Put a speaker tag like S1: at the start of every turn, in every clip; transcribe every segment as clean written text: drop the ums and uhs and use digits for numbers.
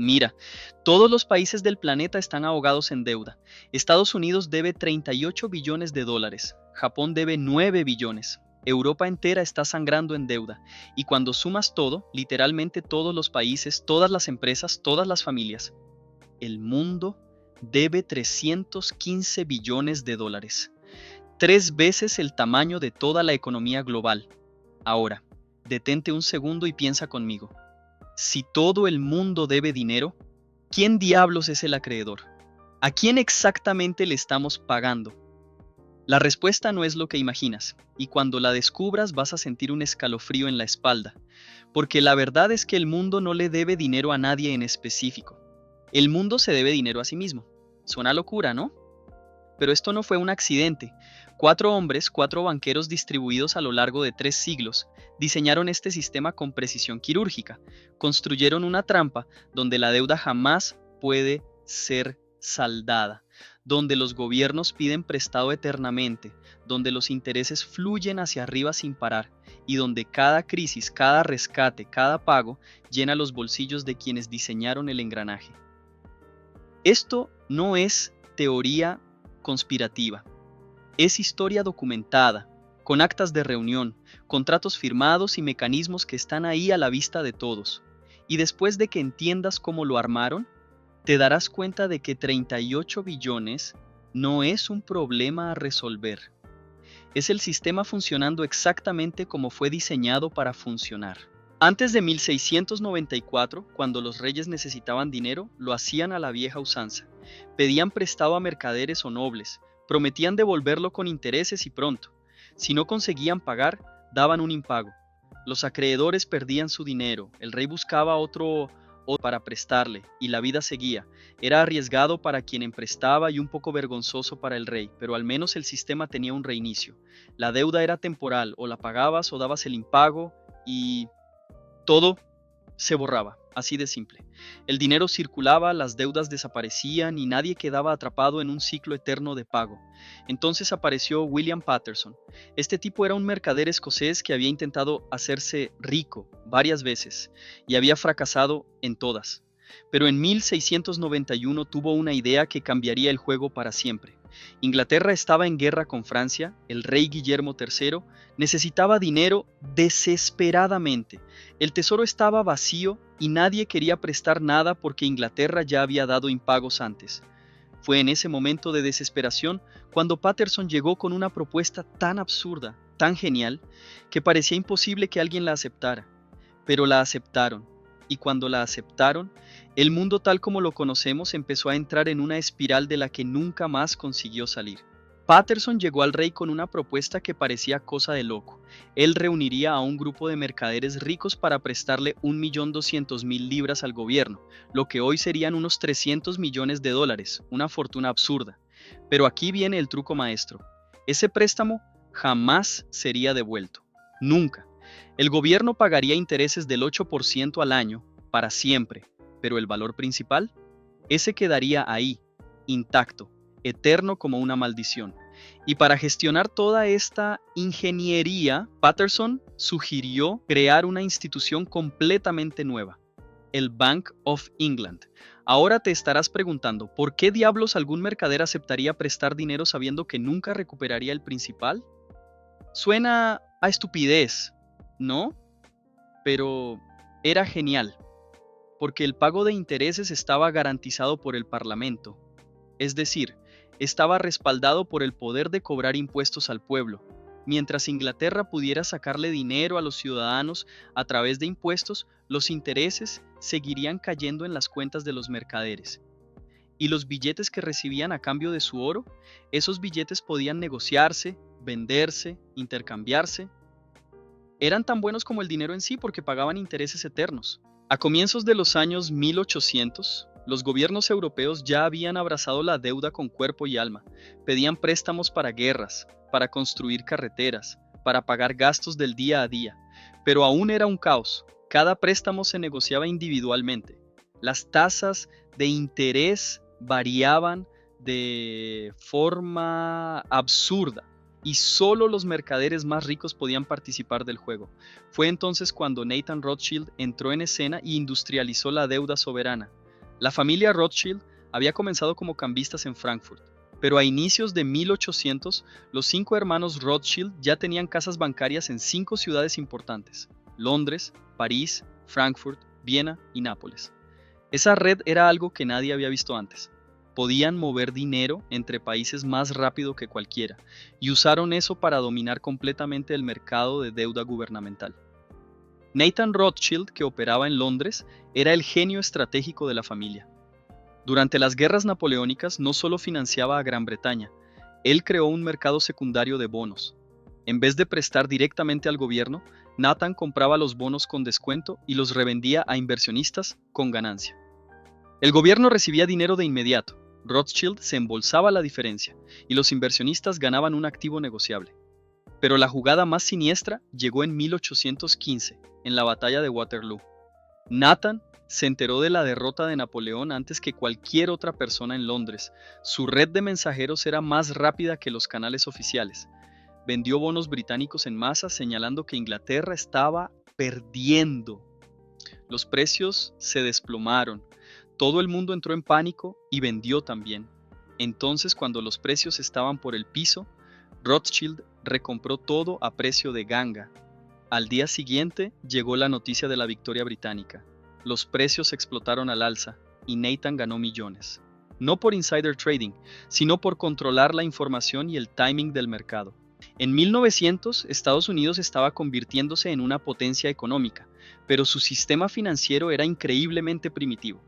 S1: Mira, todos los países del planeta están ahogados en deuda. Estados Unidos debe 38 billones de dólares, Japón debe 9 billones, Europa entera está sangrando en deuda, y cuando sumas todo, literalmente todos los países, todas las empresas, todas las familias, el mundo debe 315 billones de dólares, 3 veces el tamaño de toda la economía global. Ahora, detente un segundo y piensa conmigo. Si todo el mundo debe dinero, ¿quién diablos es el acreedor? ¿A quién exactamente le estamos pagando? La respuesta no es lo que imaginas, y cuando la descubras vas a sentir un escalofrío en la espalda, porque la verdad es que el mundo no le debe dinero a nadie en específico. El mundo se debe dinero a sí mismo. Suena locura, ¿no? Pero esto no fue un accidente. 4 hombres, 4 banqueros distribuidos a lo largo de 3 siglos, diseñaron este sistema con precisión quirúrgica. Construyeron una trampa donde la deuda jamás puede ser saldada, donde los gobiernos piden prestado eternamente, donde los intereses fluyen hacia arriba sin parar y donde cada crisis, cada rescate, cada pago llena los bolsillos de quienes diseñaron el engranaje. Esto no es teoría conspirativa. Es historia documentada, con actas de reunión, contratos firmados y mecanismos que están ahí a la vista de todos. Y después de que entiendas cómo lo armaron, te darás cuenta de que 38 billones no es un problema a resolver. Es el sistema funcionando exactamente como fue diseñado para funcionar. Antes de 1694, cuando los reyes necesitaban dinero, lo hacían a la vieja usanza. Pedían prestado a mercaderes o nobles, prometían devolverlo con intereses y pronto. Si no conseguían pagar, daban un impago. Los acreedores perdían su dinero, el rey buscaba otro para prestarle, y la vida seguía. Era arriesgado para quien emprestaba y un poco vergonzoso para el rey, pero al menos el sistema tenía un reinicio. La deuda era temporal, o la pagabas o dabas el impago, y todo se borraba, así de simple. El dinero circulaba, las deudas desaparecían y nadie quedaba atrapado en un ciclo eterno de pago. Entonces apareció William Paterson. Este tipo era un mercader escocés que había intentado hacerse rico varias veces y había fracasado en todas. Pero en 1691 tuvo una idea que cambiaría el juego para siempre. Inglaterra estaba en guerra con Francia, el rey Guillermo III necesitaba dinero desesperadamente. El tesoro estaba vacío y nadie quería prestar nada porque Inglaterra ya había dado impagos antes. Fue en ese momento de desesperación cuando Paterson llegó con una propuesta tan absurda, tan genial, que parecía imposible que alguien la aceptara. Pero la aceptaron, y cuando la aceptaron, el mundo tal como lo conocemos empezó a entrar en una espiral de la que nunca más consiguió salir. Paterson llegó al rey con una propuesta que parecía cosa de loco. Él reuniría a un grupo de mercaderes ricos para prestarle 1.200.000 libras al gobierno, lo que hoy serían unos 300 millones de dólares, una fortuna absurda. Pero aquí viene el truco maestro. Ese préstamo jamás sería devuelto. Nunca. El gobierno pagaría intereses del 8% al año, para siempre, pero el valor principal, ese quedaría ahí, intacto, eterno como una maldición. Y para gestionar toda esta ingeniería, Paterson sugirió crear una institución completamente nueva, el Bank of England. Ahora te estarás preguntando, ¿por qué diablos algún mercader aceptaría prestar dinero sabiendo que nunca recuperaría el principal? Suena a estupidez, ¿no? Pero era genial, porque el pago de intereses estaba garantizado por el Parlamento, es decir, estaba respaldado por el poder de cobrar impuestos al pueblo. Mientras Inglaterra pudiera sacarle dinero a los ciudadanos a través de impuestos, los intereses seguirían cayendo en las cuentas de los mercaderes. Y los billetes que recibían a cambio de su oro, esos billetes podían negociarse, venderse, intercambiarse. Eran tan buenos como el dinero en sí porque pagaban intereses eternos. A comienzos de los años 1800, los gobiernos europeos ya habían abrazado la deuda con cuerpo y alma. Pedían préstamos para guerras, para construir carreteras, para pagar gastos del día a día. Pero aún era un caos. Cada préstamo se negociaba individualmente. Las tasas de interés variaban de forma absurda y solo los mercaderes más ricos podían participar del juego. Fue entonces cuando Nathan Rothschild entró en escena y industrializó la deuda soberana. La familia Rothschild había comenzado como cambistas en Frankfurt, pero a inicios de 1800, los 5 hermanos Rothschild ya tenían casas bancarias en 5 ciudades importantes: Londres, París, Frankfurt, Viena y Nápoles. Esa red era algo que nadie había visto antes. Podían mover dinero entre países más rápido que cualquiera, y usaron eso para dominar completamente el mercado de deuda gubernamental. Nathan Rothschild, que operaba en Londres, era el genio estratégico de la familia. Durante las guerras napoleónicas no solo financiaba a Gran Bretaña, él creó un mercado secundario de bonos. En vez de prestar directamente al gobierno, Nathan compraba los bonos con descuento y los revendía a inversionistas con ganancia. El gobierno recibía dinero de inmediato, Rothschild se embolsaba la diferencia y los inversionistas ganaban un activo negociable. Pero la jugada más siniestra llegó en 1815, en la batalla de Waterloo. Nathan se enteró de la derrota de Napoleón antes que cualquier otra persona en Londres. Su red de mensajeros era más rápida que los canales oficiales. Vendió bonos británicos en masa señalando que Inglaterra estaba perdiendo. Los precios se desplomaron. Todo el mundo entró en pánico y vendió también. Entonces, cuando los precios estaban por el piso, Rothschild recompró todo a precio de ganga. Al día siguiente llegó la noticia de la victoria británica. Los precios explotaron al alza y Nathan ganó millones. No por insider trading, sino por controlar la información y el timing del mercado. En 1900, Estados Unidos estaba convirtiéndose en una potencia económica, pero su sistema financiero era increíblemente primitivo.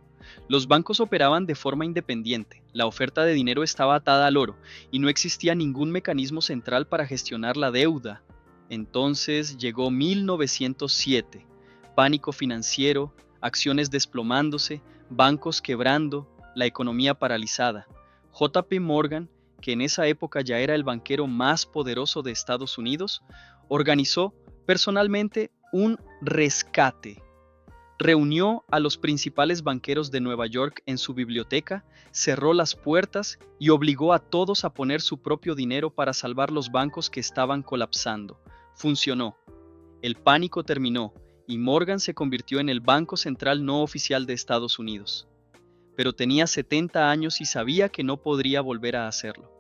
S1: Los bancos operaban de forma independiente, la oferta de dinero estaba atada al oro y no existía ningún mecanismo central para gestionar la deuda. Entonces llegó 1907, pánico financiero, acciones desplomándose, bancos quebrando, la economía paralizada. JP Morgan, que en esa época ya era el banquero más poderoso de Estados Unidos, organizó personalmente un rescate. Reunió a los principales banqueros de Nueva York en su biblioteca, cerró las puertas y obligó a todos a poner su propio dinero para salvar los bancos que estaban colapsando. Funcionó. El pánico terminó y Morgan se convirtió en el banco central no oficial de Estados Unidos. Pero tenía 70 años y sabía que no podría volver a hacerlo.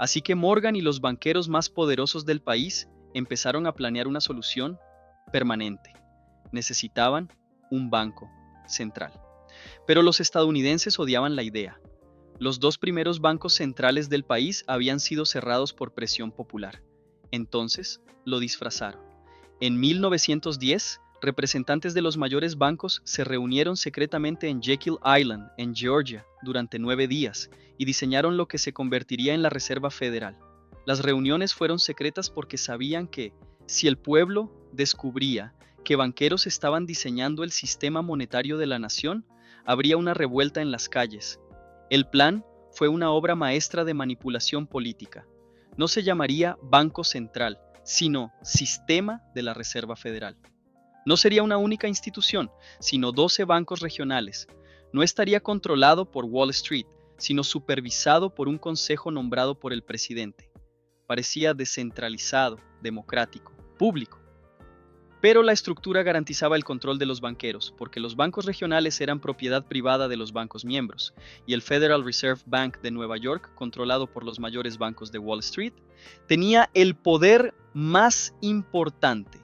S1: Así que Morgan y los banqueros más poderosos del país empezaron a planear una solución permanente. Necesitaban un banco central. Pero los estadounidenses odiaban la idea. Los 2 primeros bancos centrales del país habían sido cerrados por presión popular. Entonces, lo disfrazaron. En 1910, representantes de los mayores bancos se reunieron secretamente en Jekyll Island, en Georgia, durante 9 días, y diseñaron lo que se convertiría en la Reserva Federal. Las reuniones fueron secretas porque sabían que, si el pueblo descubría que banqueros estaban diseñando el sistema monetario de la nación, habría una revuelta en las calles. El plan fue una obra maestra de manipulación política. No se llamaría Banco Central, sino Sistema de la Reserva Federal. No sería una única institución, sino 12 bancos regionales. No estaría controlado por Wall Street, sino supervisado por un consejo nombrado por el presidente. Parecía descentralizado, democrático, público. Pero la estructura garantizaba el control de los banqueros, porque los bancos regionales eran propiedad privada de los bancos miembros, y el Federal Reserve Bank de Nueva York, controlado por los mayores bancos de Wall Street, tenía el poder más importante: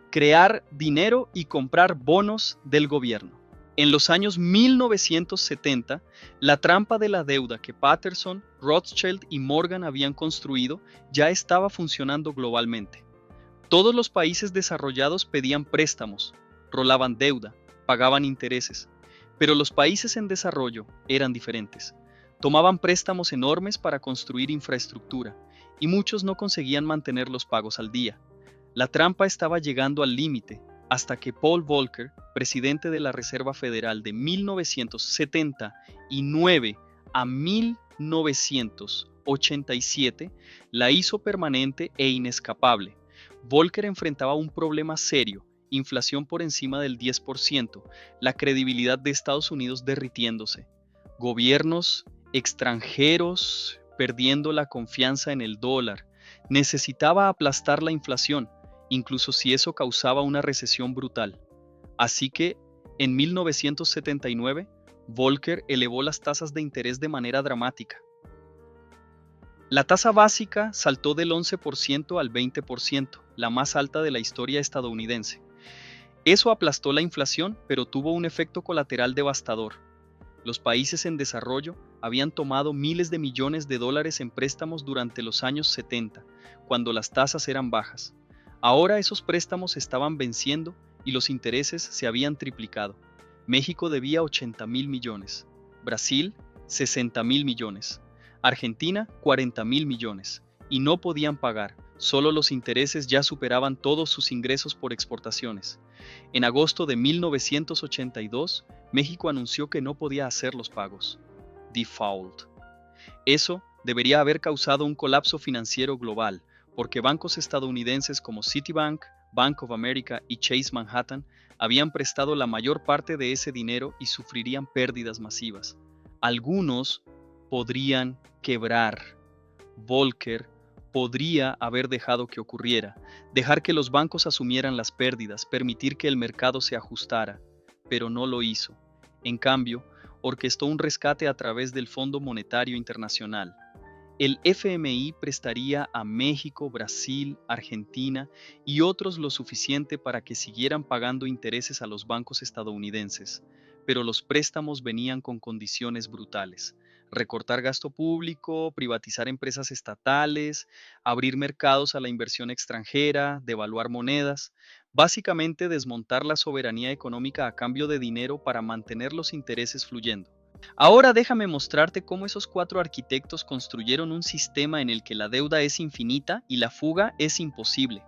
S1: crear dinero y comprar bonos del gobierno. En los años 1970, la trampa de la deuda que Patterson, Rothschild y Morgan habían construido ya estaba funcionando globalmente. Todos los países desarrollados pedían préstamos, rolaban deuda, pagaban intereses, pero los países en desarrollo eran diferentes. Tomaban préstamos enormes para construir infraestructura, y muchos no conseguían mantener los pagos al día. La trampa estaba llegando al límite hasta que Paul Volcker, presidente de la Reserva Federal de 1979 a 1987, la hizo permanente e inescapable. Volcker enfrentaba un problema serio: inflación por encima del 10%, la credibilidad de Estados Unidos derritiéndose, gobiernos extranjeros perdiendo la confianza en el dólar. Necesitaba aplastar la inflación, incluso si eso causaba una recesión brutal. Así que, en 1979, Volcker elevó las tasas de interés de manera dramática. La tasa básica saltó del 11% al 20%, la más alta de la historia estadounidense. Eso aplastó la inflación, pero tuvo un efecto colateral devastador. Los países en desarrollo habían tomado miles de millones de dólares en préstamos durante los años 70, cuando las tasas eran bajas. Ahora esos préstamos estaban venciendo y los intereses se habían triplicado. México debía 80.000 millones, Brasil 60.000 millones, Argentina 40.000 millones, y no podían pagar, solo los intereses ya superaban todos sus ingresos por exportaciones. En agosto de 1982, México anunció que no podía hacer los pagos. Default. Eso debería haber causado un colapso financiero global, porque bancos estadounidenses como Citibank, Bank of America y Chase Manhattan habían prestado la mayor parte de ese dinero y sufrirían pérdidas masivas. Algunos podrían quebrar. Volcker podría haber dejado que ocurriera, dejar que los bancos asumieran las pérdidas, permitir que el mercado se ajustara, pero no lo hizo. En cambio, orquestó un rescate a través del Fondo Monetario Internacional. El FMI prestaría a México, Brasil, Argentina y otros lo suficiente para que siguieran pagando intereses a los bancos estadounidenses, pero los préstamos venían con condiciones brutales: recortar gasto público, privatizar empresas estatales, abrir mercados a la inversión extranjera, devaluar monedas, básicamente desmontar la soberanía económica a cambio de dinero para mantener los intereses fluyendo. Ahora déjame mostrarte cómo esos 4 arquitectos construyeron un sistema en el que la deuda es infinita y la fuga es imposible.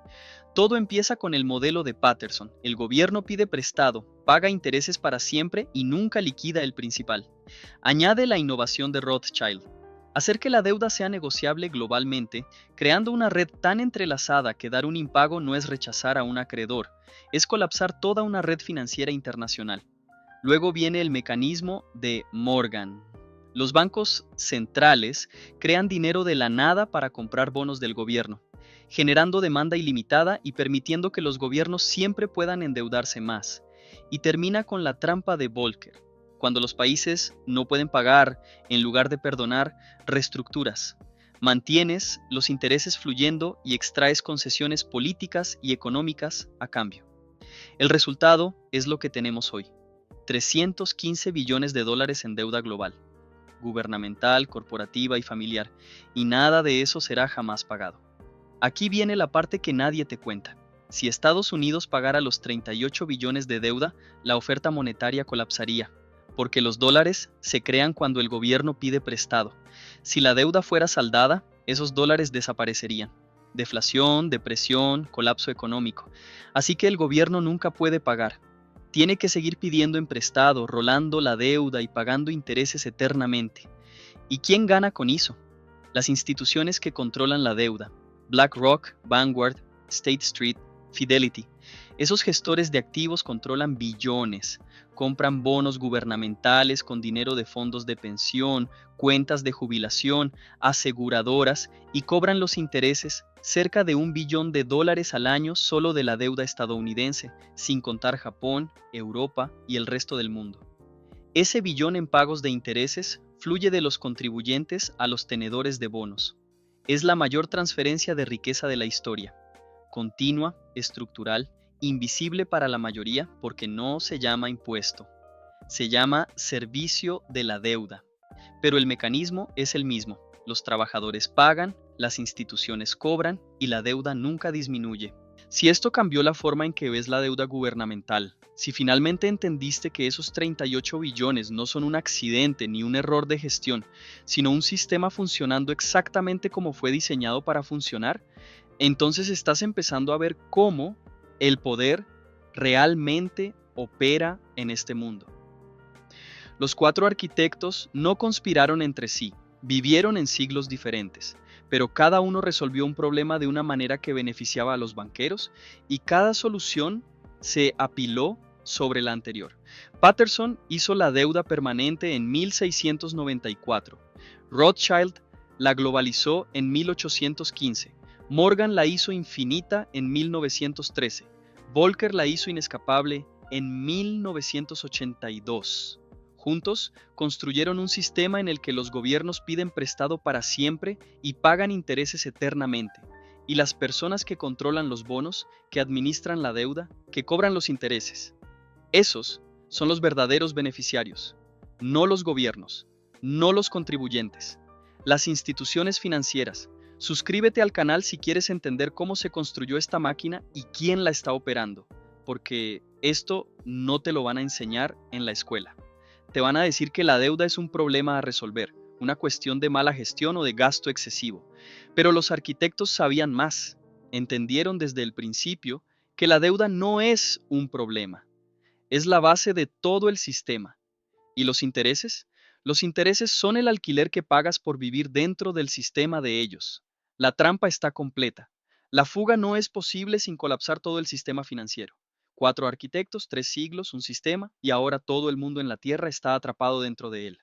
S1: Todo empieza con el modelo de Patterson. El gobierno pide prestado, paga intereses para siempre y nunca liquida el principal. Añade la innovación de Rothschild: hacer que la deuda sea negociable globalmente, creando una red tan entrelazada que dar un impago no es rechazar a un acreedor, es colapsar toda una red financiera internacional. Luego viene el mecanismo de Morgan. Los bancos centrales crean dinero de la nada para comprar bonos del gobierno, generando demanda ilimitada y permitiendo que los gobiernos siempre puedan endeudarse más. Y termina con la trampa de Volcker. Cuando los países no pueden pagar, en lugar de perdonar, reestructuras. Mantienes los intereses fluyendo y extraes concesiones políticas y económicas a cambio. El resultado es lo que tenemos hoy: 315 billones de dólares en deuda global, gubernamental, corporativa y familiar, y nada de eso será jamás pagado. Aquí viene la parte que nadie te cuenta. Si Estados Unidos pagara los 38 billones de deuda, la oferta monetaria colapsaría, porque los dólares se crean cuando el gobierno pide prestado. Si la deuda fuera saldada, esos dólares desaparecerían. Deflación, depresión, colapso económico. Así que el gobierno nunca puede pagar. Tiene que seguir pidiendo en prestado, rolando la deuda y pagando intereses eternamente. ¿Y quién gana con eso? Las instituciones que controlan la deuda: BlackRock, Vanguard, State Street, Fidelity. Esos gestores de activos controlan billones, compran bonos gubernamentales con dinero de fondos de pensión, cuentas de jubilación, aseguradoras, y cobran los intereses, cerca de $1 billón al año solo de la deuda estadounidense, sin contar Japón, Europa y el resto del mundo. Ese billón en pagos de intereses fluye de los contribuyentes a los tenedores de bonos. Es la mayor transferencia de riqueza de la historia. Continua, estructural, invisible para la mayoría porque no se llama impuesto. Se llama servicio de la deuda. Pero el mecanismo es el mismo. Los trabajadores pagan, las instituciones cobran y la deuda nunca disminuye. Si esto cambió la forma en que ves la deuda gubernamental, si finalmente entendiste que esos 38 billones no son un accidente ni un error de gestión, sino un sistema funcionando exactamente como fue diseñado para funcionar, entonces estás empezando a ver cómo el poder realmente opera en este mundo. Los 4 arquitectos no conspiraron entre sí, vivieron en siglos diferentes, pero cada uno resolvió un problema de una manera que beneficiaba a los banqueros y cada solución se apiló sobre la anterior. Patterson hizo la deuda permanente en 1694, Rothschild la globalizó en 1815, Morgan la hizo infinita en 1913, Volcker la hizo inescapable en 1982. Juntos, construyeron un sistema en el que los gobiernos piden prestado para siempre y pagan intereses eternamente, y las personas que controlan los bonos, que administran la deuda, que cobran los intereses. Esos son los verdaderos beneficiarios, no los gobiernos, no los contribuyentes, las instituciones financieras. Suscríbete al canal si quieres entender cómo se construyó esta máquina y quién la está operando, porque esto no te lo van a enseñar en la escuela. Te van a decir que la deuda es un problema a resolver, una cuestión de mala gestión o de gasto excesivo. Pero los arquitectos sabían más. Entendieron desde el principio que la deuda no es un problema, es la base de todo el sistema. ¿Y los intereses? Los intereses son el alquiler que pagas por vivir dentro del sistema de ellos. La trampa está completa. La fuga no es posible sin colapsar todo el sistema financiero. 4 arquitectos, 3 siglos, un sistema, y ahora todo el mundo en la Tierra está atrapado dentro de él.